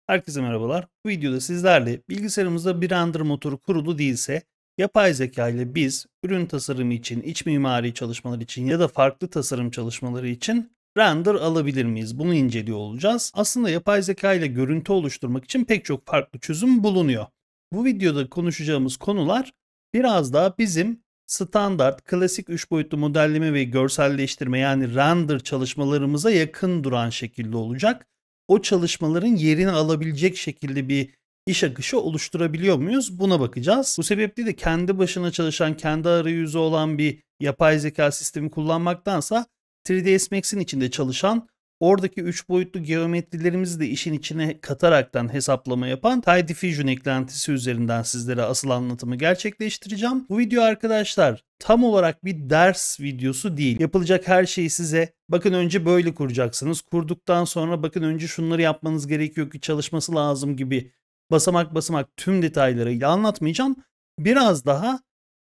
Herkese merhabalar. Bu videoda sizlerle bilgisayarımızda bir render motoru kurulu değilse yapay zeka ile biz ürün tasarımı için, iç mimari çalışmalar için ya da farklı tasarım çalışmaları için render alabilir miyiz? Bunu inceliyor olacağız. Aslında yapay zeka ile görüntü oluşturmak için pek çok farklı çözüm bulunuyor. Bu videoda konuşacağımız konular biraz daha bizim standart, klasik 3 boyutlu modelleme ve görselleştirme yani render çalışmalarımıza yakın duran şekilde olacak. O çalışmaların yerini alabilecek şekilde bir iş akışı oluşturabiliyor muyuz? Buna bakacağız. Bu sebeple de kendi başına çalışan, kendi arayüzü olan bir yapay zeka sistemi kullanmaktansa 3ds Max'in içinde çalışan, oradaki 3 boyutlu geometrilerimizi de işin içine kataraktan hesaplama yapan High Diffusion eklentisi üzerinden sizlere asıl anlatımı gerçekleştireceğim. Bu video arkadaşlar tam olarak bir ders videosu değil. Yapılacak her şeyi size bakın önce böyle kuracaksınız. Kurduktan sonra bakın önce şunları yapmanız gerekiyor ki çalışması lazım gibi basamak basamak tüm detaylarıyla anlatmayacağım. Biraz daha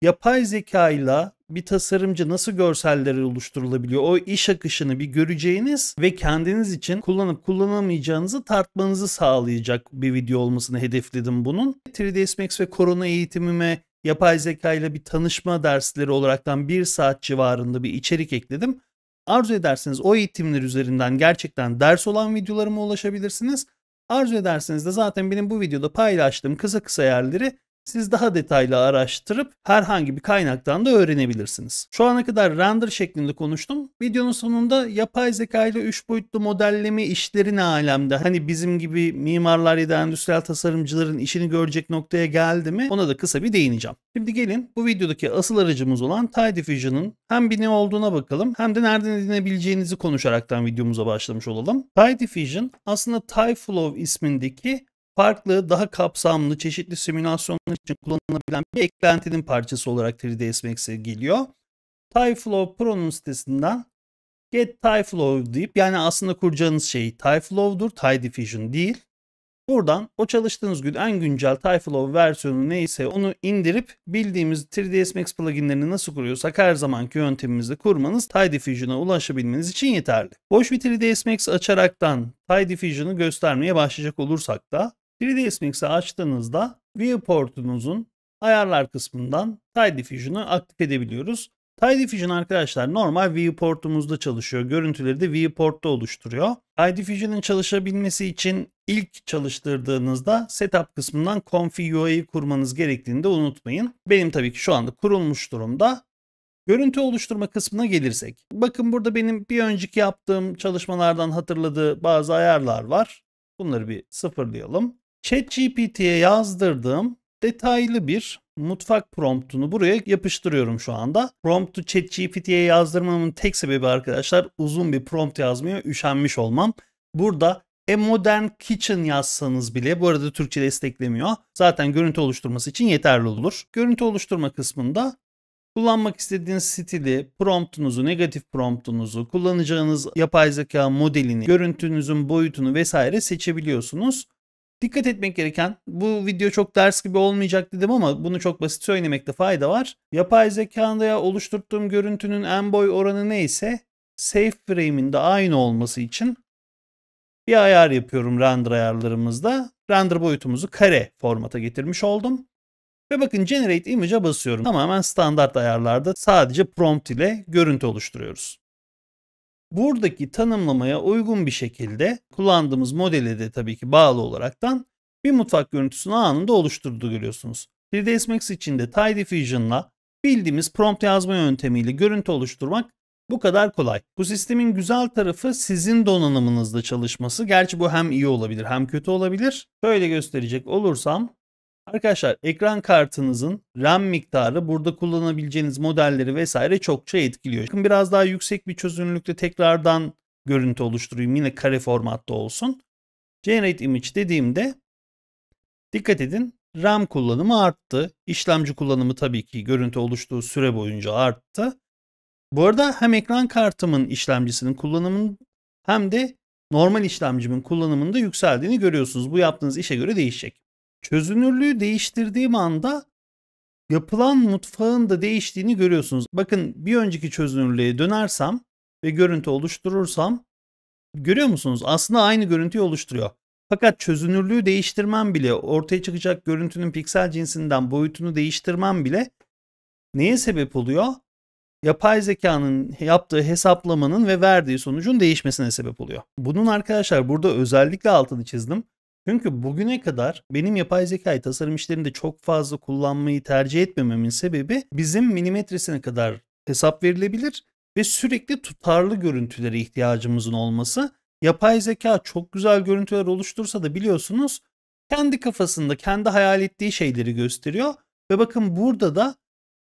yapay zeka ile bir tasarımcı nasıl görseller oluşturulabiliyor, o iş akışını bir göreceğiniz ve kendiniz için kullanıp kullanamayacağınızı tartmanızı sağlayacak bir video olmasını hedefledim bunun. 3ds Max ve korona eğitimime yapay zeka ile bir tanışma dersleri olaraktan 1 saat civarında bir içerik ekledim. Arzu ederseniz o eğitimler üzerinden gerçekten ders olan videolarıma ulaşabilirsiniz. Arzu ederseniz de zaten benim bu videoda paylaştığım kısa kısa yerleri siz daha detaylı araştırıp herhangi bir kaynaktan da öğrenebilirsiniz. Şu ana kadar render şeklinde konuştum. Videonun sonunda yapay zeka ile 3 boyutlu modelleme işleri ne alemde? Hani bizim gibi mimarlar ya da endüstriyel tasarımcıların işini görecek noktaya geldi mi? Ona da kısa bir değineceğim. Şimdi gelin bu videodaki asıl aracımız olan High Diffusion'ın hem bir ne olduğuna bakalım hem de nereden edinebileceğinizi konuşaraktan videomuza başlamış olalım. High Diffusion aslında TypeFlow ismindeki farklı, daha kapsamlı, çeşitli simülasyonlar için kullanılabilen bir eklentinin parçası olarak 3ds Max'e geliyor. TypeFlow Pro'nun sitesinden Get TypeFlow deyip, yani aslında kuracağınız şey TypeFlow'dur, High Diffusion değil. Buradan o çalıştığınız gün en güncel TypeFlow versiyonu neyse onu indirip bildiğimiz 3ds Max pluginlerini nasıl kuruyorsak her zamanki yöntemimizle kurmanız High Diffusion'a ulaşabilmeniz için yeterli. Boş bir 3ds Max açaraktan High Diffusion'ı göstermeye başlayacak olursak da 3ds Max'i açtığınızda viewportunuzun ayarlar kısmından High Diffusion'ı aktif edebiliyoruz. High Diffusion arkadaşlar normal viewportumuzda çalışıyor. Görüntüleri de viewport'ta oluşturuyor. High Diffusion'ın çalışabilmesi için ilk çalıştırdığınızda setup kısmından config UI'yi kurmanız gerektiğini de unutmayın. Benim tabii ki şu anda kurulmuş durumda. Görüntü oluşturma kısmına gelirsek. Bakın burada benim bir önceki yaptığım çalışmalardan hatırladığı bazı ayarlar var. Bunları bir sıfırlayalım. ChatGPT'ye yazdırdığım detaylı bir mutfak promptunu buraya yapıştırıyorum şu anda. Promptu ChatGPT'ye yazdırmamın tek sebebi arkadaşlar uzun bir prompt yazmaya üşenmiş olmam. Burada A Modern Kitchen yazsanız bile, bu arada Türkçe desteklemiyor, zaten görüntü oluşturması için yeterli olur. Görüntü oluşturma kısmında kullanmak istediğiniz stili, promptunuzu, negatif promptunuzu, kullanacağınız yapay zeka modelini, görüntünüzün boyutunu vesaire seçebiliyorsunuz. Dikkat etmek gereken, bu video çok ders gibi olmayacak dedim ama bunu çok basit söylemekte fayda var. Yapay zekada oluşturduğum görüntünün en boy oranı neyse safe frame'in de aynı olması için bir ayar yapıyorum render ayarlarımızda. Render boyutumuzu kare formata getirmiş oldum. Ve bakın Generate Image'a basıyorum. Tamamen standart ayarlarda sadece prompt ile görüntü oluşturuyoruz. Buradaki tanımlamaya uygun bir şekilde kullandığımız modele de tabii ki bağlı olaraktan bir mutfak görüntüsünü anında oluşturduğu görüyorsunuz. 3ds Max için de High Diffusion'la bildiğimiz prompt yazma yöntemiyle görüntü oluşturmak bu kadar kolay. Bu sistemin güzel tarafı sizin donanımınızda çalışması. Gerçi bu hem iyi olabilir hem kötü olabilir. Şöyle gösterecek olursam, arkadaşlar ekran kartınızın RAM miktarı burada kullanabileceğiniz modelleri vesaire çokça etkiliyor. Bakın biraz daha yüksek bir çözünürlükte tekrardan görüntü oluşturayım. Yine kare formatta olsun. Generate Image dediğimde dikkat edin, RAM kullanımı arttı. İşlemci kullanımı tabii ki görüntü oluştuğu süre boyunca arttı. Bu arada hem ekran kartımın işlemcisinin kullanımının hem de normal işlemcimin kullanımında yükseldiğini görüyorsunuz. Bu yaptığınız işe göre değişecek. Çözünürlüğü değiştirdiğim anda yapılan mutfağın da değiştiğini görüyorsunuz. Bakın bir önceki çözünürlüğe dönersem ve görüntü oluşturursam görüyor musunuz? Aslında aynı görüntüyü oluşturuyor. Fakat çözünürlüğü değiştirmem bile, ortaya çıkacak görüntünün piksel cinsinden boyutunu değiştirmem bile neye sebep oluyor? Yapay zekanın yaptığı hesaplamanın ve verdiği sonucun değişmesine sebep oluyor. Bunun arkadaşlar burada özellikle altını çizdim. Çünkü bugüne kadar benim yapay zekayı tasarım işlerinde çok fazla kullanmayı tercih etmememin sebebi bizim milimetresine kadar hesap verilebilir ve sürekli tutarlı görüntülere ihtiyacımızın olması. Yapay zeka çok güzel görüntüler oluştursa da biliyorsunuz kendi kafasında kendi hayal ettiği şeyleri gösteriyor ve bakın burada da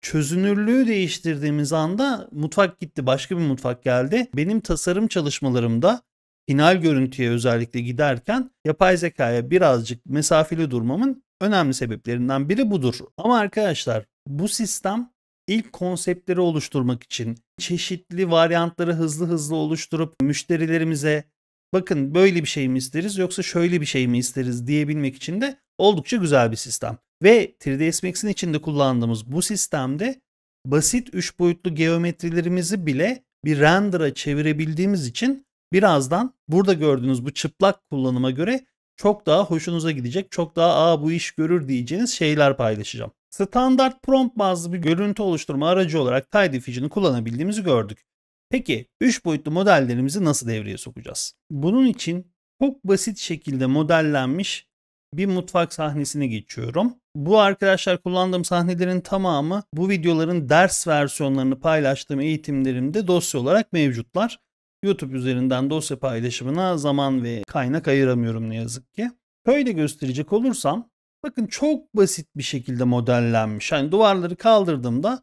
çözünürlüğü değiştirdiğimiz anda mutfak gitti, başka bir mutfak geldi. Benim tasarım çalışmalarımda final görüntüye özellikle giderken yapay zekaya birazcık mesafeli durmamın önemli sebeplerinden biri budur. Ama arkadaşlar bu sistem ilk konseptleri oluşturmak için çeşitli varyantları hızlı hızlı oluşturup müşterilerimize bakın böyle bir şey mi isteriz yoksa şöyle bir şey mi isteriz diyebilmek için de oldukça güzel bir sistem. Ve 3ds Max'in içinde kullandığımız bu sistemde basit 3 boyutlu geometrilerimizi bile bir render'a çevirebildiğimiz için birazdan burada gördüğünüz bu çıplak kullanıma göre çok daha hoşunuza gidecek, çok daha bu iş görür diyeceğiniz şeyler paylaşacağım. Standart prompt bazlı bir görüntü oluşturma aracı olarak Tide Diffusion'ı kullanabildiğimizi gördük. Peki 3 boyutlu modellerimizi nasıl devreye sokacağız? Bunun için çok basit şekilde modellenmiş bir mutfak sahnesine geçiyorum. Bu arkadaşlar kullandığım sahnelerin tamamı bu videoların ders versiyonlarını paylaştığım eğitimlerimde dosya olarak mevcutlar. YouTube üzerinden dosya paylaşımına zaman ve kaynak ayıramıyorum ne yazık ki. Şöyle gösterecek olursam bakın çok basit bir şekilde modellenmiş. Hani duvarları kaldırdığımda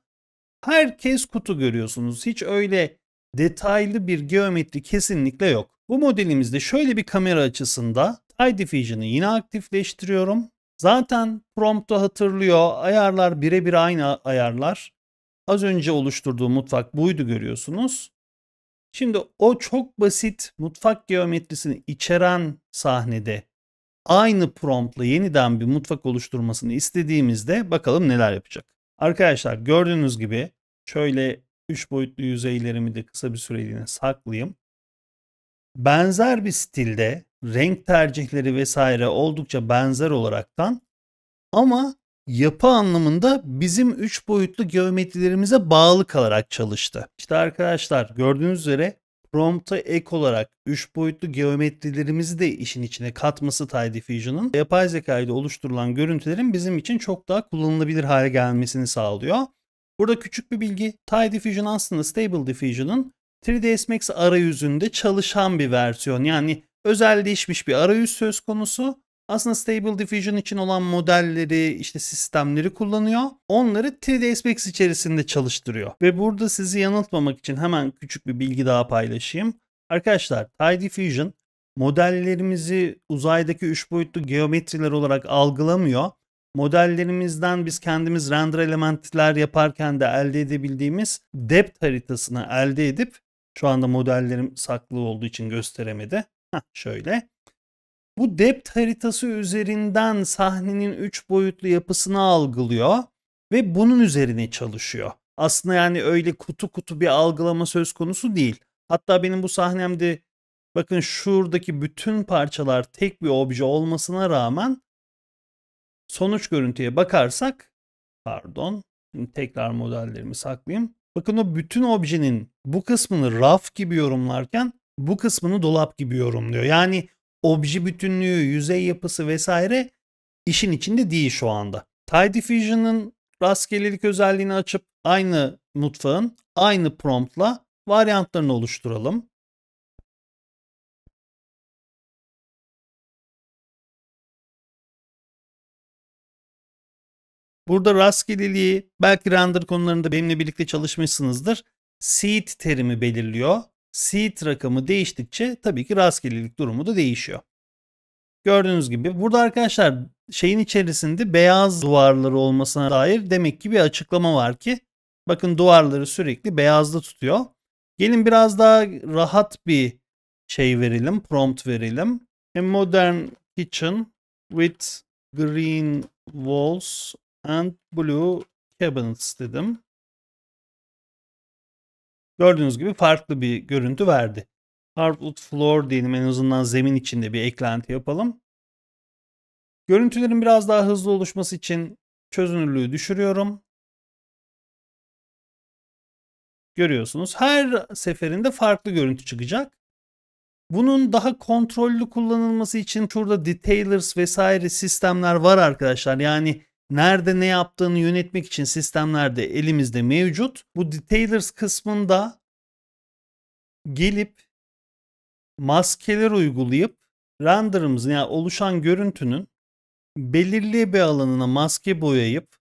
herkes kutu görüyorsunuz. Hiç öyle detaylı bir geometri kesinlikle yok. Bu modelimizde şöyle bir kamera açısında Tide Diffusion'ı yine aktifleştiriyorum. Zaten prompt'u hatırlıyor. Ayarlar birebir aynı ayarlar. Az önce oluşturduğum mutfak buydu görüyorsunuz. Şimdi o çok basit mutfak geometrisini içeren sahnede aynı promptla yeniden bir mutfak oluşturmasını istediğimizde bakalım neler yapacak. Arkadaşlar gördüğünüz gibi şöyle 3 boyutlu yüzeylerimi de kısa bir süreliğine saklayayım. Benzer bir stilde renk tercihleri vesaire oldukça benzer olaraktan ama yapı anlamında bizim 3 boyutlu geometrilerimize bağlı kalarak çalıştı. İşte arkadaşlar gördüğünüz üzere prompt'a ek olarak 3 boyutlu geometrilerimizi de işin içine katması Tide Diffusion'ın yapay zeka ile oluşturulan görüntülerin bizim için çok daha kullanılabilir hale gelmesini sağlıyor. Burada küçük bir bilgi. Tide Diffusion aslında Stable Diffusion'ın 3ds Max arayüzünde çalışan bir versiyon. Yani özelleşmiş bir arayüz söz konusu. Aslında Stable Diffusion için olan modelleri, işte sistemleri kullanıyor. Onları 3ds Max içerisinde çalıştırıyor. Ve burada sizi yanıltmamak için hemen küçük bir bilgi daha paylaşayım. Arkadaşlar Tide Diffusion modellerimizi uzaydaki 3 boyutlu geometriler olarak algılamıyor. Modellerimizden biz kendimiz render elementler yaparken de elde edebildiğimiz depth haritasını elde edip şu anda modellerim saklı olduğu için gösteremedi. Şöyle. Bu depth haritası üzerinden sahnenin 3 boyutlu yapısını algılıyor ve bunun üzerine çalışıyor. Aslında yani öyle kutu kutu bir algılama söz konusu değil. Hatta benim bu sahnemde bakın şuradaki bütün parçalar tek bir obje olmasına rağmen sonuç görüntüye bakarsak, pardon, tekrar modellerimi saklayayım. Bakın o bütün objenin bu kısmını raf gibi yorumlarken bu kısmını dolap gibi yorumluyor. Yani obje bütünlüğü, yüzey yapısı vesaire işin içinde değil şu anda. Tide Diffusion'ın rastgelelik özelliğini açıp aynı mutfağın aynı promptla varyantlarını oluşturalım. Burada rastgeleliği belki render konularında benimle birlikte çalışmışsınızdır. Seed terimi belirliyor. Seed rakamı değiştikçe tabii ki rastgelelik durumu da değişiyor. Gördüğünüz gibi burada arkadaşlar şeyin içerisinde beyaz duvarları olmasına dair demek ki bir açıklama var ki bakın duvarları sürekli beyazda tutuyor. Gelin biraz daha rahat bir şey verelim, prompt verelim. A modern kitchen with green walls and blue cabinets dedim. Gördüğünüz gibi farklı bir görüntü verdi. Hardwood floor diyelim, en azından zemin içinde bir eklenti yapalım. Görüntülerin biraz daha hızlı oluşması için çözünürlüğü düşürüyorum. Görüyorsunuz. Her seferinde farklı görüntü çıkacak. Bunun daha kontrollü kullanılması için şurada detailers vesaire sistemler var arkadaşlar. Yani nerede ne yaptığını yönetmek için sistemler de elimizde mevcut. Bu detailers kısmında gelip maskeler uygulayıp renderımızın yani oluşan görüntünün belirli bir alanına maske boyayıp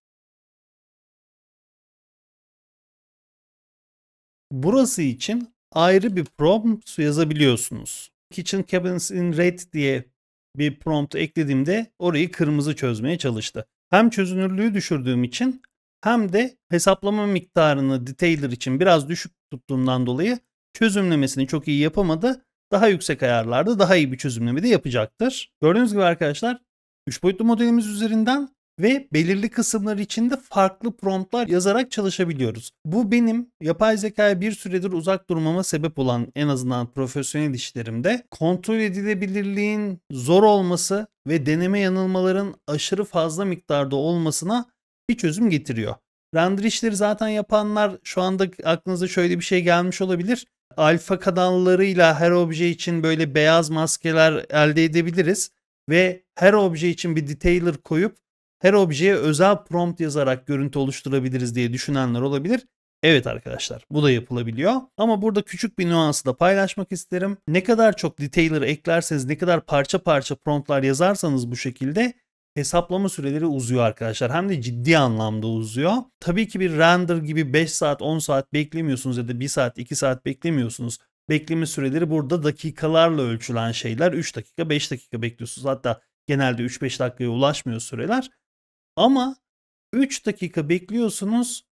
burası için ayrı bir prompt yazabiliyorsunuz. Kitchen Cabinets in Red diye bir prompt eklediğimde orayı kırmızı çözmeye çalıştı. Hem çözünürlüğü düşürdüğüm için hem de hesaplama miktarını detailer için biraz düşük tuttuğumdan dolayı çözümlemesini çok iyi yapamadı. Daha yüksek ayarlarda daha iyi bir çözümleme de yapacaktır. Gördüğünüz gibi arkadaşlar 3 boyutlu modelimiz üzerinden ve belirli kısımlar içinde farklı promptlar yazarak çalışabiliyoruz. Bu benim yapay zekaya bir süredir uzak durmama sebep olan en azından profesyonel işlerimde kontrol edilebilirliğin zor olması ve deneme yanılmaların aşırı fazla miktarda olmasına bir çözüm getiriyor. Render işleri zaten yapanlar şu anda aklınıza şöyle bir şey gelmiş olabilir. Alfa kanallarıyla her obje için böyle beyaz maskeler elde edebiliriz ve her obje için bir detailer koyup her objeye özel prompt yazarak görüntü oluşturabiliriz diye düşünenler olabilir. Evet arkadaşlar, bu da yapılabiliyor. Ama burada küçük bir nüansı da paylaşmak isterim. Ne kadar çok detailer eklerseniz, ne kadar parça parça promptlar yazarsanız bu şekilde hesaplama süreleri uzuyor arkadaşlar. Hem de ciddi anlamda uzuyor. Tabii ki bir render gibi 5 saat 10 saat beklemiyorsunuz ya da 1 saat 2 saat beklemiyorsunuz. Bekleme süreleri burada dakikalarla ölçülen şeyler. 3 dakika 5 dakika bekliyorsunuz. Hatta genelde 3-5 dakikaya ulaşmıyor süreler. Ama 3 dakika bekliyorsunuz,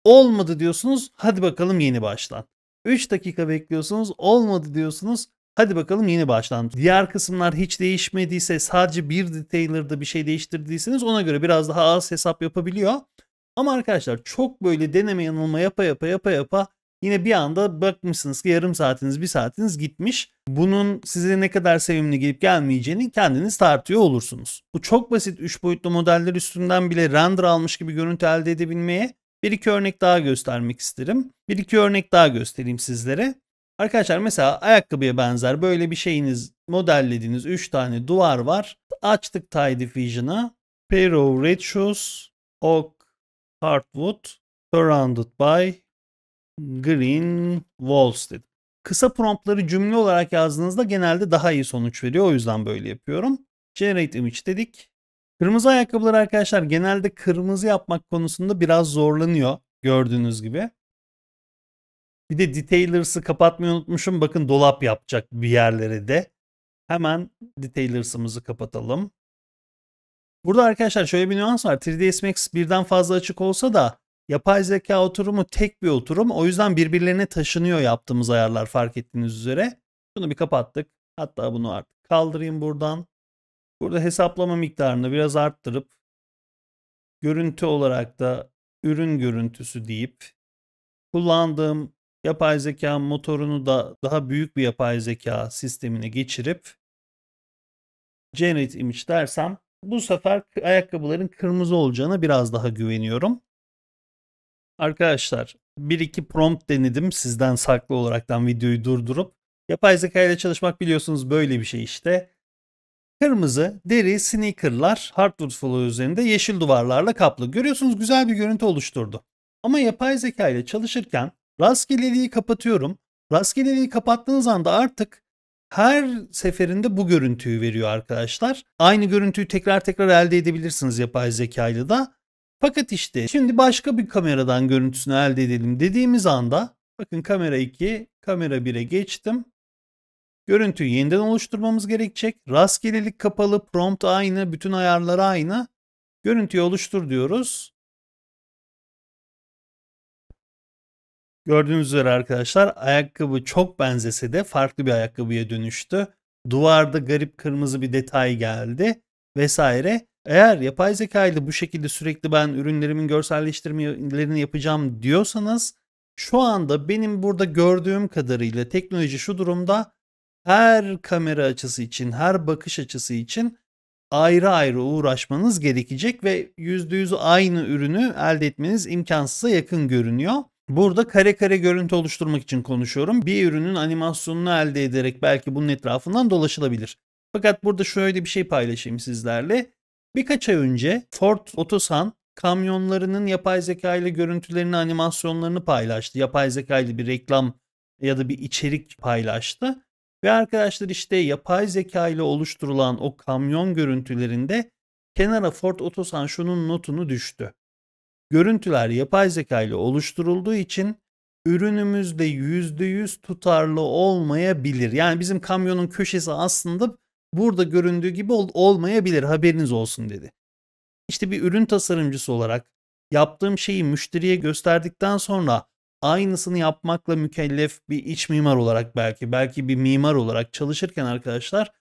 olmadı diyorsunuz, hadi bakalım yeni baştan. 3 dakika bekliyorsunuz, olmadı diyorsunuz, hadi bakalım yeni baştan. Diğer kısımlar hiç değişmediyse, sadece bir detailer'da bir şey değiştirdiyseniz ona göre biraz daha az hesap yapabiliyor. Ama arkadaşlar çok böyle deneme yanılma yapa yine bir anda bakmışsınız ki yarım saatiniz, bir saatiniz gitmiş. Bunun size ne kadar sevimli gelip gelmeyeceğini kendiniz tartıyor olursunuz. Bu çok basit 3 boyutlu modeller üstünden bile render almış gibi görüntü elde edebilmeye bir iki örnek daha göstermek isterim. Bir iki örnek daha göstereyim sizlere. Arkadaşlar mesela ayakkabıya benzer böyle bir şeyiniz modellediğiniz 3 tane duvar var. Açtık Tidy Vision'a. Pair of red shoes, oak, hardwood, surrounded by green walls dedim. Kısa promptları cümle olarak yazdığınızda genelde daha iyi sonuç veriyor. O yüzden böyle yapıyorum. Generate image dedik. Kırmızı ayakkabılar arkadaşlar genelde kırmızı yapmak konusunda biraz zorlanıyor. Gördüğünüz gibi. Bir de detailers'ı kapatmayı unutmuşum. Bakın dolap yapacak bir yerlere de. Hemen detailers'ımızı kapatalım. Burada arkadaşlar şöyle bir nüans var. 3ds Max birden fazla açık olsa da yapay zeka oturumu tek bir oturum. O yüzden birbirlerine taşınıyor yaptığımız ayarlar fark ettiğiniz üzere. Bunu bir kapattık. Hatta bunu artık kaldırayım buradan. Burada hesaplama miktarını biraz arttırıp görüntü olarak da ürün görüntüsü deyip kullandığım yapay zeka motorunu da daha büyük bir yapay zeka sistemine geçirip Generate Image dersem bu sefer ayakkabıların kırmızı olacağına biraz daha güveniyorum. Arkadaşlar bir iki prompt denedim sizden saklı olaraktan videoyu durdurup. Yapay zeka ile çalışmak biliyorsunuz böyle bir şey işte. Kırmızı deri sneakerlar hardwood floor üzerinde yeşil duvarlarla kaplı. Görüyorsunuz güzel bir görüntü oluşturdu. Ama yapay zeka ile çalışırken rastgeleliği kapatıyorum. Rastgeleliği kapattığınız anda artık her seferinde bu görüntüyü veriyor arkadaşlar. Aynı görüntüyü tekrar tekrar elde edebilirsiniz yapay zeka ile de. Fakat işte şimdi başka bir kameradan görüntüsünü elde edelim dediğimiz anda bakın kamera 2, kamera 1'e geçtim. Görüntüyü yeniden oluşturmamız gerekecek. Rastgelelik kapalı, prompt aynı, bütün ayarlar aynı. Görüntüyü oluştur diyoruz. Gördüğünüz üzere arkadaşlar ayakkabı çok benzese de farklı bir ayakkabıya dönüştü. Duvarda garip kırmızı bir detay geldi vesaire. Eğer yapay zeka ile bu şekilde sürekli ben ürünlerimin görselleştirmelerini yapacağım diyorsanız şu anda benim burada gördüğüm kadarıyla teknoloji şu durumda her kamera açısı için, her bakış açısı için ayrı ayrı uğraşmanız gerekecek ve %100 aynı ürünü elde etmeniz imkansıza yakın görünüyor. Burada kare kare görüntü oluşturmak için konuşuyorum. Bir ürünün animasyonunu elde ederek belki bunun etrafından dolaşılabilir. Fakat burada şöyle bir şey paylaşayım sizlerle. Birkaç ay önce Ford Otosan kamyonlarının yapay zeka ile görüntülerini, animasyonlarını paylaştı. Yapay zeka ile bir reklam ya da bir içerik paylaştı. Ve arkadaşlar işte yapay zeka ile oluşturulan o kamyon görüntülerinde kenara Ford Otosan şunun notunu düştü. Görüntüler yapay zeka ile oluşturulduğu için ürünümüzde %100 tutarlı olmayabilir. Yani bizim kamyonun köşesi aslında burada göründüğü gibi olmayabilir, haberiniz olsun dedi. İşte bir ürün tasarımcısı olarak yaptığım şeyi müşteriye gösterdikten sonra aynısını yapmakla mükellef bir iç mimar olarak belki bir mimar olarak çalışırken arkadaşlar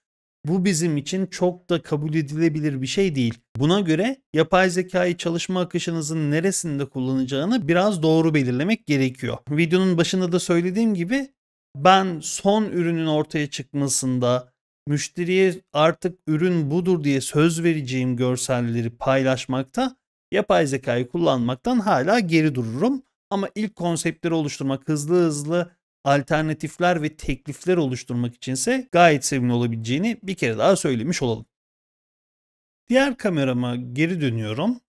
bu bizim için çok da kabul edilebilir bir şey değil. Buna göre yapay zekayı çalışma akışınızın neresinde kullanacağını biraz doğru belirlemek gerekiyor. Videonun başında da söylediğim gibi ben son ürünün ortaya çıkmasında müşteriye artık ürün budur diye söz vereceğim görselleri paylaşmakta yapay zekayı kullanmaktan hala geri dururum. Ama ilk konseptleri oluşturmak, hızlı alternatifler ve teklifler oluşturmak içinse gayet sevimli olabileceğini bir kere daha söylemiş olalım. Diğer kamerama geri dönüyorum.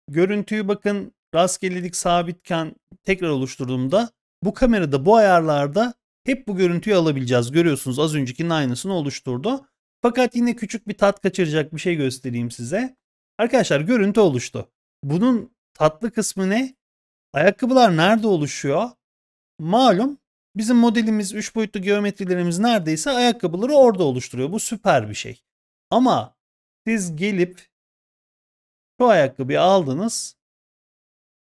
Görüntüyü bakın rastgelelik sabitken tekrar oluşturduğumda bu kamerada bu ayarlarda hep bu görüntüyü alabileceğiz. Görüyorsunuz az öncekinin aynısını oluşturdu. Fakat yine küçük bir tat kaçıracak bir şey göstereyim size. Arkadaşlar görüntü oluştu. Bunun tatlı kısmı ne? Ayakkabılar nerede oluşuyor? Malum bizim modelimiz 3 boyutlu geometrilerimiz neredeyse ayakkabıları orada oluşturuyor. Bu süper bir şey. Ama siz gelip şu ayakkabıyı aldınız,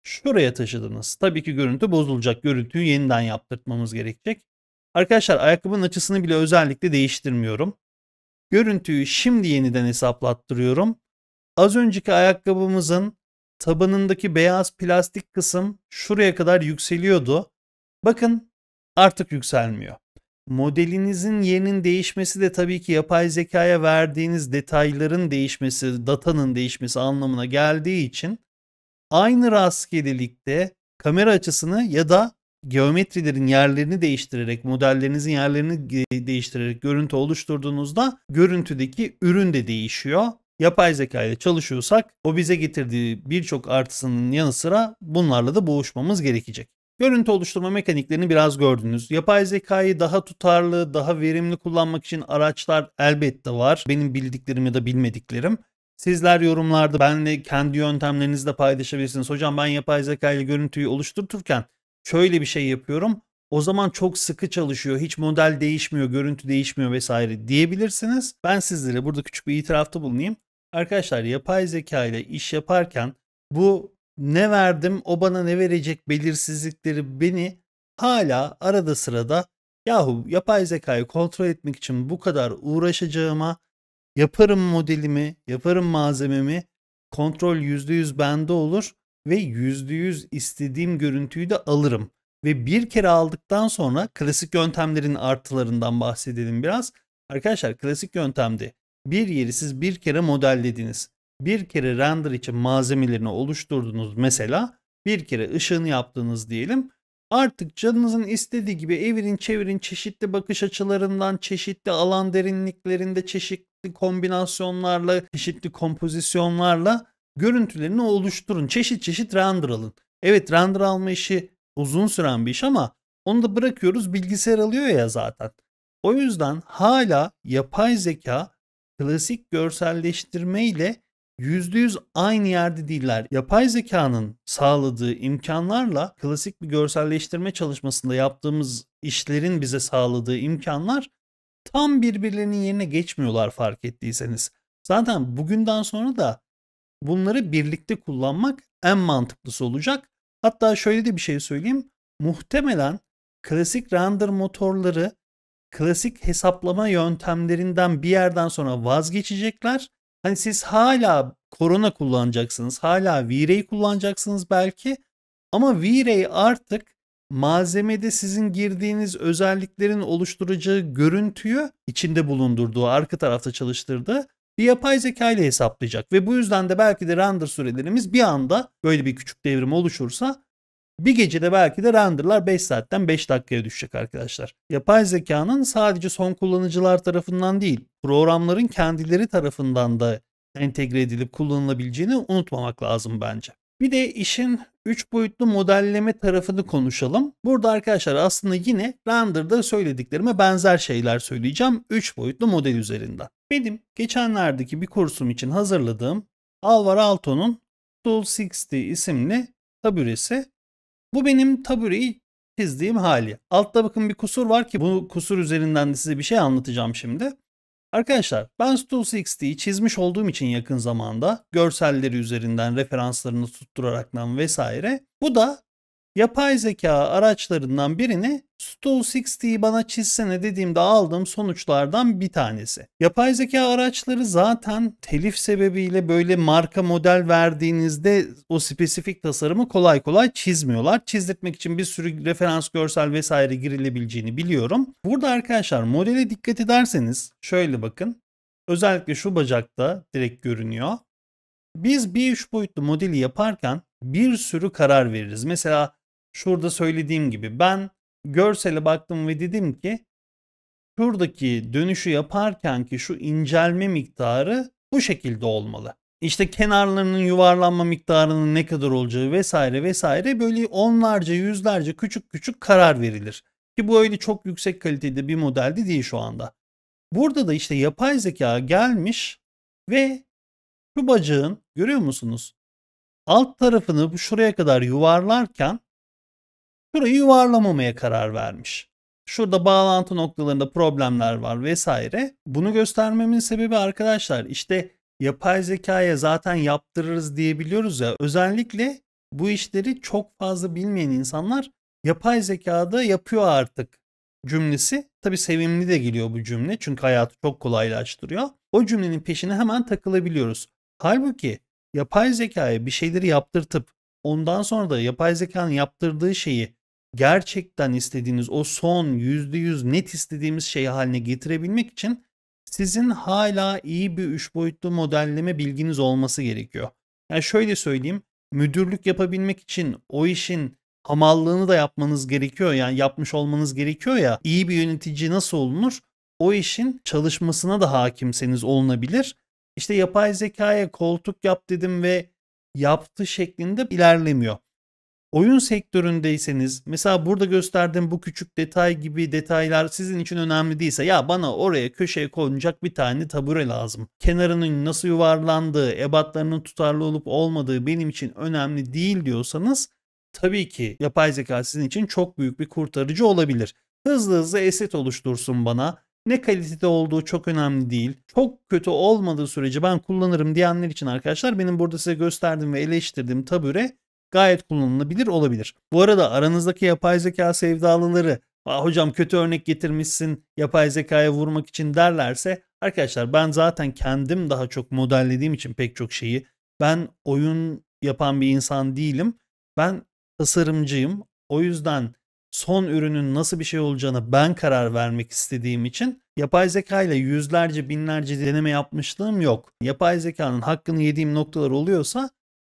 şuraya taşıdınız. Tabii ki görüntü bozulacak. Görüntüyü yeniden yaptırtmamız gerekecek. Arkadaşlar ayakkabının açısını bile özellikle değiştirmiyorum. Görüntüyü şimdi yeniden hesaplattırıyorum. Az önceki ayakkabımızın tabanındaki beyaz plastik kısım şuraya kadar yükseliyordu. Bakın artık yükselmiyor. Modelinizin yerinin değişmesi de tabii ki yapay zekaya verdiğiniz detayların değişmesi, datanın değişmesi anlamına geldiği için aynı rastgelelikte kamera açısını ya da geometrilerin yerlerini değiştirerek, modellerinizin yerlerini değiştirerek görüntü oluşturduğunuzda görüntüdeki ürün de değişiyor. Yapay zeka ile çalışıyorsak o bize getirdiği birçok artısının yanı sıra bunlarla da boğuşmamız gerekecek. Görüntü oluşturma mekaniklerini biraz gördünüz. Yapay zekayı daha tutarlı, daha verimli kullanmak için araçlar elbette var. Benim bildiklerim ya da bilmediklerim. Sizler yorumlarda benimle kendi yöntemlerinizi de paylaşabilirsiniz. Hocam ben yapay zeka ile görüntüyü oluştururken şöyle bir şey yapıyorum. O zaman çok sıkı çalışıyor. Hiç model değişmiyor, görüntü değişmiyor vesaire diyebilirsiniz. Ben sizlere burada küçük bir itirafta bulunayım. Arkadaşlar yapay zeka ile iş yaparken bu ne verdim o bana ne verecek belirsizlikleri beni hala arada sırada yahu yapay zekayı kontrol etmek için bu kadar uğraşacağıma yaparım modelimi, yaparım malzememi, kontrol %100 bende olur ve %100 istediğim görüntüyü de alırım. Ve bir kere aldıktan sonra klasik yöntemlerin artılarından bahsedelim biraz. Arkadaşlar klasik yöntemde bir yeri siz bir kere modellediniz. Bir kere render için malzemelerini oluşturdunuz mesela. Bir kere ışığını yaptınız diyelim. Artık canınızın istediği gibi evirin çevirin çeşitli bakış açılarından, çeşitli alan derinliklerinde, çeşitli kombinasyonlarla, çeşitli kompozisyonlarla görüntülerini oluşturun. Çeşit çeşit render alın. Evet render alma işi uzun süren bir iş ama onu da bırakıyoruz bilgisayar alıyor ya zaten. O yüzden hala yapay zeka klasik görselleştirme ile %100 aynı yerde değiller. Yapay zekanın sağladığı imkanlarla klasik bir görselleştirme çalışmasında yaptığımız işlerin bize sağladığı imkanlar tam birbirlerinin yerine geçmiyorlar fark ettiyseniz. Zaten bugünden sonra da bunları birlikte kullanmak en mantıklısı olacak. Hatta şöyle de bir şey söyleyeyim. Muhtemelen klasik render motorları klasik hesaplama yöntemlerinden bir yerden sonra vazgeçecekler. Hani siz hala Corona kullanacaksınız, hala V-Ray kullanacaksınız belki ama V-Ray artık malzemede sizin girdiğiniz özelliklerin oluşturacağı görüntüyü içinde bulundurduğu, arka tarafta çalıştırdığı bir yapay zeka ile hesaplayacak ve bu yüzden de belki de render sürelerimiz bir anda böyle bir küçük devrim oluşursa bir gecede belki de renderlar 5 saatten 5 dakikaya düşecek arkadaşlar. Yapay zekanın sadece son kullanıcılar tarafından değil, programların kendileri tarafından da entegre edilip kullanılabileceğini unutmamak lazım bence. Bir de işin 3 boyutlu modelleme tarafını konuşalım. Burada arkadaşlar aslında yine render'da söylediklerime benzer şeyler söyleyeceğim 3 boyutlu model üzerinden. Benim geçenlerdeki bir kursum için hazırladığım Alvar Aalto'nun Stool 60 isimli tabüresi. Bu benim tabureyi çizdiğim hali. Altta bakın bir kusur var ki bu kusur üzerinden de size bir şey anlatacağım şimdi. Arkadaşlar ben Stool 60'yi çizmiş olduğum için yakın zamanda görselleri üzerinden referanslarını tutturaraktan vesaire. Bu da yapay zeka araçlarından birini Stool 60'yi bana çizsene dediğimde aldığım sonuçlardan bir tanesi. Yapay zeka araçları zaten telif sebebiyle böyle marka model verdiğinizde o spesifik tasarımı kolay kolay çizmiyorlar. Çizdirtmek için bir sürü referans görsel vesaire girilebileceğini biliyorum. Burada arkadaşlar modele dikkat ederseniz şöyle bakın. Özellikle şu bacakta direkt görünüyor. Biz bir 3 boyutlu modeli yaparken bir sürü karar veririz. Mesela şurada söylediğim gibi ben görsele baktım ve dedim ki şuradaki dönüşü yaparken ki şu incelme miktarı bu şekilde olmalı. İşte kenarlarının yuvarlanma miktarının ne kadar olacağı vesaire vesaire böyle onlarca yüzlerce küçük küçük karar verilir. Ki bu öyle çok yüksek kalitede bir modelde değil şu anda. Burada da işte yapay zeka gelmiş ve şu bacağın görüyor musunuz? Alt tarafını şuraya kadar yuvarlarken şurayı yuvarlamamaya karar vermiş. Şurada bağlantı noktalarında problemler var vesaire. Bunu göstermemin sebebi arkadaşlar işte yapay zekaya zaten yaptırırız diyebiliyoruz ya. Özellikle bu işleri çok fazla bilmeyen insanlar yapay zekada yapıyor artık cümlesi. Tabii sevimli de geliyor bu cümle çünkü hayatı çok kolaylaştırıyor. O cümlenin peşine hemen takılabiliyoruz. Halbuki yapay zekaya bir şeyleri yaptırtıp ondan sonra da yapay zekanın yaptırdığı şeyi gerçekten istediğiniz o son %100 net istediğimiz şey haline getirebilmek için sizin hala iyi bir 3 boyutlu modelleme bilginiz olması gerekiyor. Yani şöyle söyleyeyim, müdürlük yapabilmek için o işin hamallığını da yapmanız gerekiyor. Yani yapmış olmanız gerekiyor ya. İyi bir yönetici nasıl olunur? O işin çalışmasına da hakimseniz olunabilir. İşte yapay zekaya koltuk yap dedim ve yaptı şeklinde ilerlemiyor. Oyun sektöründeyseniz mesela burada gösterdiğim bu küçük detay gibi detaylar sizin için önemli değilse ya bana oraya köşeye konacak bir tane tabure lazım. Kenarının nasıl yuvarlandığı, ebatlarının tutarlı olup olmadığı benim için önemli değil diyorsanız tabii ki yapay zeka sizin için çok büyük bir kurtarıcı olabilir. Hızlı hızlı eset oluştursun bana. Ne kalitede olduğu çok önemli değil. Çok kötü olmadığı sürece ben kullanırım diyenler için arkadaşlar benim burada size gösterdiğim ve eleştirdiğim tabure gayet kullanılabilir olabilir. Bu arada aranızdaki yapay zeka sevdalıları hocam kötü örnek getirmişsin yapay zekaya vurmak için derlerse arkadaşlar ben zaten kendim daha çok modellediğim için pek çok şeyi ben oyun yapan bir insan değilim. Ben tasarımcıyım. O yüzden son ürünün nasıl bir şey olacağına ben karar vermek istediğim için yapay zeka ile yüzlerce binlerce deneme yapmışlığım yok. Yapay zekanın hakkını yediğim noktalar oluyorsa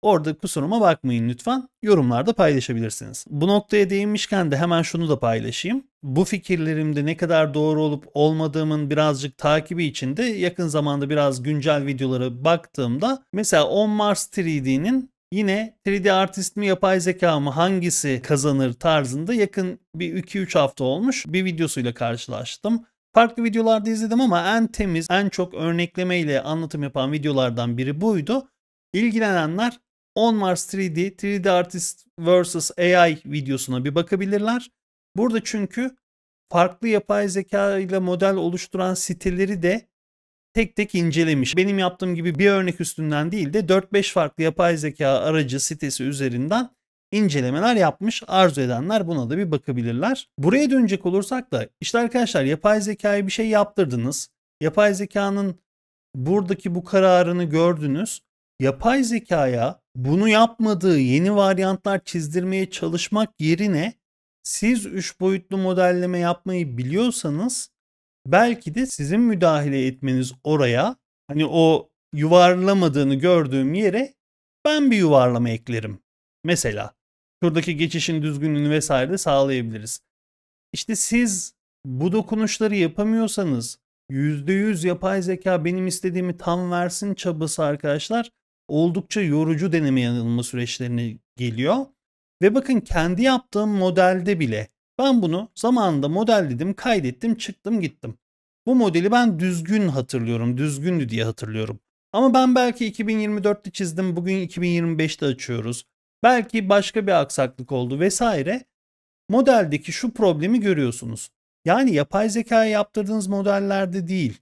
orada kusuruma bakmayın lütfen. Yorumlarda paylaşabilirsiniz. Bu noktaya değinmişken de hemen şunu da paylaşayım. Bu fikirlerimde ne kadar doğru olup olmadığımın birazcık takibi için de yakın zamanda biraz güncel videolara baktığımda mesela On Mars 3D'nin yine 3D artist mi yapay zeka mı hangisi kazanır tarzında yakın bir 2-3 hafta olmuş bir videosuyla karşılaştım. Farklı videolarda izledim ama en temiz, en çok örneklemeyle anlatım yapan videolardan biri buydu. İlgilenenler On Mars 3D, 3D Artist vs AI videosuna bir bakabilirler. Burada çünkü farklı yapay zeka ile model oluşturan siteleri de tek tek incelemiş. Benim yaptığım gibi bir örnek üstünden değil de 4-5 farklı yapay zeka aracı sitesi üzerinden incelemeler yapmış. Arzu edenler buna da bir bakabilirler. Buraya dönecek olursak da işte arkadaşlar yapay zekaya bir şey yaptırdınız. Yapay zekanın buradaki bu kararını gördünüz. Yapay zekaya bunu yapmadığı yeni varyantlar çizdirmeye çalışmak yerine siz 3 boyutlu modelleme yapmayı biliyorsanız belki de sizin müdahale etmeniz oraya Hani o yuvarlamadığını gördüğüm yere ben bir yuvarlama eklerim. Mesela şuradaki geçişin düzgünlüğünü vesaire de sağlayabiliriz. İşte siz bu dokunuşları yapamıyorsanız %100 yapay zeka benim istediğimi tam versin çabası arkadaşlar oldukça yorucu deneme yanılma süreçlerine geliyor. Ve bakın kendi yaptığım modelde bile ben bunu zamanında modelledim, kaydettim, çıktım gittim. Bu modeli ben düzgün hatırlıyorum, düzgündü diye hatırlıyorum. Ama ben belki 2024'te çizdim, bugün 2025'te açıyoruz. Belki başka bir aksaklık oldu vesaire. Modeldeki şu problemi görüyorsunuz. Yani yapay zekaya yaptırdığınız modellerde değil,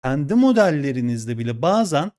kendi modellerinizde bile bazen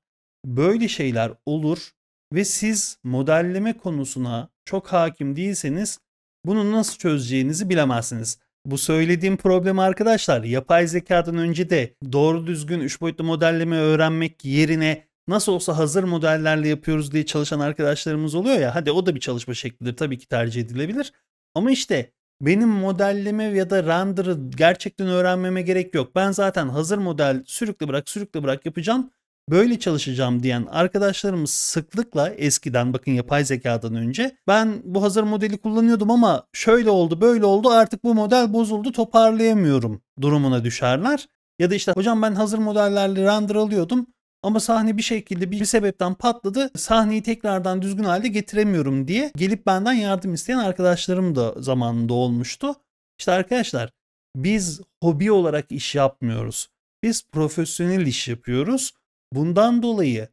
böyle şeyler olur ve siz modelleme konusuna çok hakim değilseniz bunu nasıl çözeceğinizi bilemezsiniz. Bu söylediğim problem arkadaşlar yapay zekadan önce de doğru düzgün 3 boyutlu modelleme öğrenmek yerine nasıl olsa hazır modellerle yapıyoruz diye çalışan arkadaşlarımız oluyor ya. Hadi o da bir çalışma şeklidir, tabii ki tercih edilebilir. Ama işte benim modelleme ya da render'ı gerçekten öğrenmeme gerek yok. Ben zaten hazır model sürükle bırak yapacağım. Böyle çalışacağım diyen arkadaşlarımız sıklıkla eskiden, bakın yapay zekadan önce, ben bu hazır modeli kullanıyordum ama şöyle oldu böyle oldu artık bu model bozuldu toparlayamıyorum durumuna düşerler. Ya da işte hocam ben hazır modellerle render alıyordum ama sahne bir şekilde bir sebepten patladı. Sahneyi tekrardan düzgün halde getiremiyorum diye gelip benden yardım isteyen arkadaşlarım da zamanında olmuştu. İşte arkadaşlar biz hobi olarak iş yapmıyoruz. Biz profesyonel iş yapıyoruz. Bundan dolayı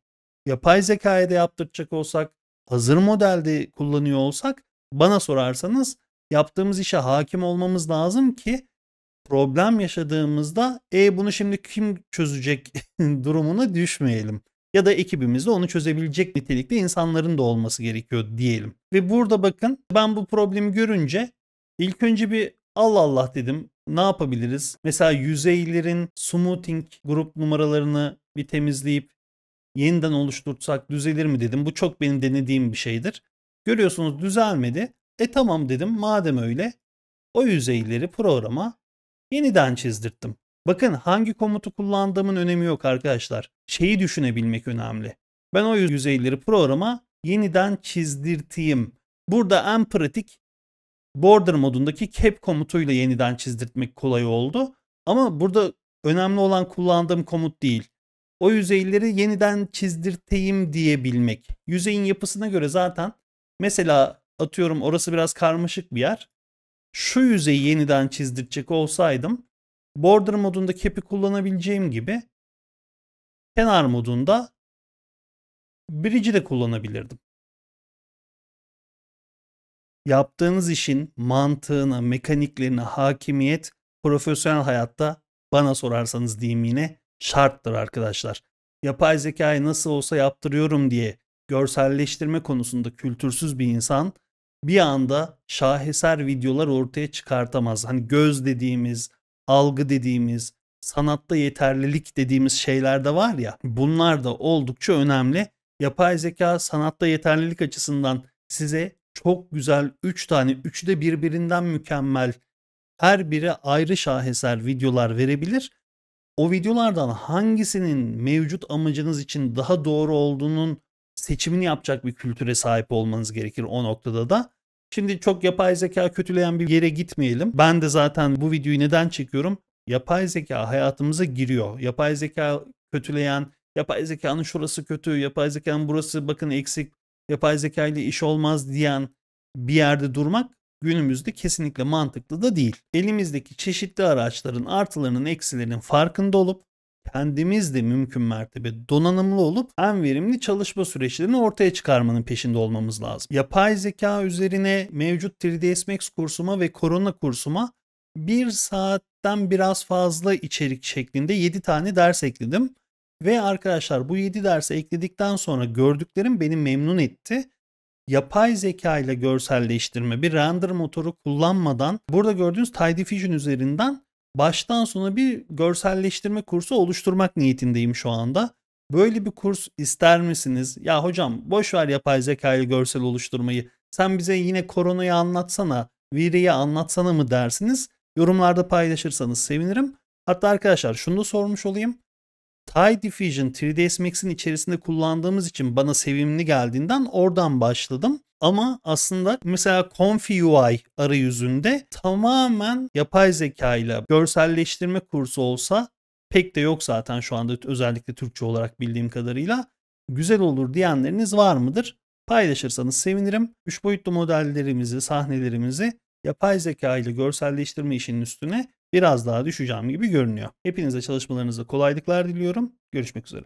yapay zekayı da yaptıracak olsak, hazır modelde kullanıyor olsak bana sorarsanız yaptığımız işe hakim olmamız lazım ki problem yaşadığımızda bunu şimdi kim çözecek durumuna düşmeyelim. Ya da ekibimizde onu çözebilecek nitelikte insanların da olması gerekiyor diyelim. Ve burada bakın ben bu problemi görünce ilk önce bir Allah Allah dedim. Ne yapabiliriz? Mesela yüzeylerin smoothing grup numaralarını bir temizleyip yeniden oluştursak düzelir mi dedim. Bu çok benim denediğim bir şeydir. Görüyorsunuz düzelmedi. Tamam dedim, madem öyle o yüzeyleri programa yeniden çizdirttim. Bakın hangi komutu kullandığımın önemi yok arkadaşlar. Şeyi düşünebilmek önemli. Ben o yüzeyleri programa yeniden çizdirteyim. Burada en pratik border modundaki cap komutuyla yeniden çizdirtmek kolay oldu. Ama burada önemli olan kullandığım komut değil. O yüzeyleri yeniden çizdirteyim diyebilmek. Yüzeyin yapısına göre zaten mesela atıyorum orası biraz karmaşık bir yer. Şu yüzeyi yeniden çizdirecek olsaydım border modunda cap'i kullanabileceğim gibi kenar modunda bridge'i de kullanabilirdim. Yaptığınız işin mantığına, mekaniklerine hakimiyet profesyonel hayatta bana sorarsanız diyeyim yine şarttır arkadaşlar. Yapay zekayı nasıl olsa yaptırıyorum diye görselleştirme konusunda kültürsüz bir insan bir anda şaheser videolar ortaya çıkartamaz. Hani göz dediğimiz, algı dediğimiz, sanatta yeterlilik dediğimiz şeyler de var ya, bunlar da oldukça önemli. Yapay zeka sanatta yeterlilik açısından size çok güzel 3 tane, üçü de birbirinden mükemmel, her biri ayrı şaheser videolar verebilir. O videolardan hangisinin mevcut amacınız için daha doğru olduğunun seçimini yapacak bir kültüre sahip olmanız gerekir o noktada da. Şimdi çok yapay zeka kötüleyen bir yere gitmeyelim. Ben de zaten bu videoyu neden çekiyorum? Yapay zeka hayatımıza giriyor. Yapay zeka kötüleyen, yapay zekanın şurası kötü, yapay zekanın burası bakın eksik, yapay zeka ile iş olmaz diyen bir yerde durmak günümüzde kesinlikle mantıklı da değil. Elimizdeki çeşitli araçların artılarının eksilerinin farkında olup kendimiz de mümkün mertebe donanımlı olup en verimli çalışma süreçlerini ortaya çıkarmanın peşinde olmamız lazım. Yapay zeka üzerine mevcut 3ds Max kursuma ve Korona kursuma 1 saatten biraz fazla içerik şeklinde 7 tane ders ekledim. Ve arkadaşlar bu 7 dersi ekledikten sonra gördüklerim beni memnun etti. Yapay zeka ile görselleştirme, bir render motoru kullanmadan burada gördüğünüz Tidiffusion üzerinden baştan sona bir görselleştirme kursu oluşturmak niyetindeyim şu anda. Böyle bir kurs ister misiniz? Ya hocam boş ver yapay zeka ile görsel oluşturmayı. Sen bize yine koronayı anlatsana, viriyi anlatsana mı dersiniz? Yorumlarda paylaşırsanız sevinirim. Hatta arkadaşlar şunu da sormuş olayım. Tide Diffusion 3ds Max'in içerisinde kullandığımız için bana sevimli geldiğinden oradan başladım. Ama aslında mesela Comfy UI arayüzünde tamamen yapay zeka ile görselleştirme kursu olsa, pek de yok zaten şu anda özellikle Türkçe olarak bildiğim kadarıyla, güzel olur diyenleriniz var mıdır? Paylaşırsanız sevinirim. 3 boyutlu modellerimizi, sahnelerimizi yapay zeka ile görselleştirme işinin üstüne biraz daha düşeceğim gibi görünüyor. Hepinize çalışmalarınızda kolaylıklar diliyorum. Görüşmek üzere.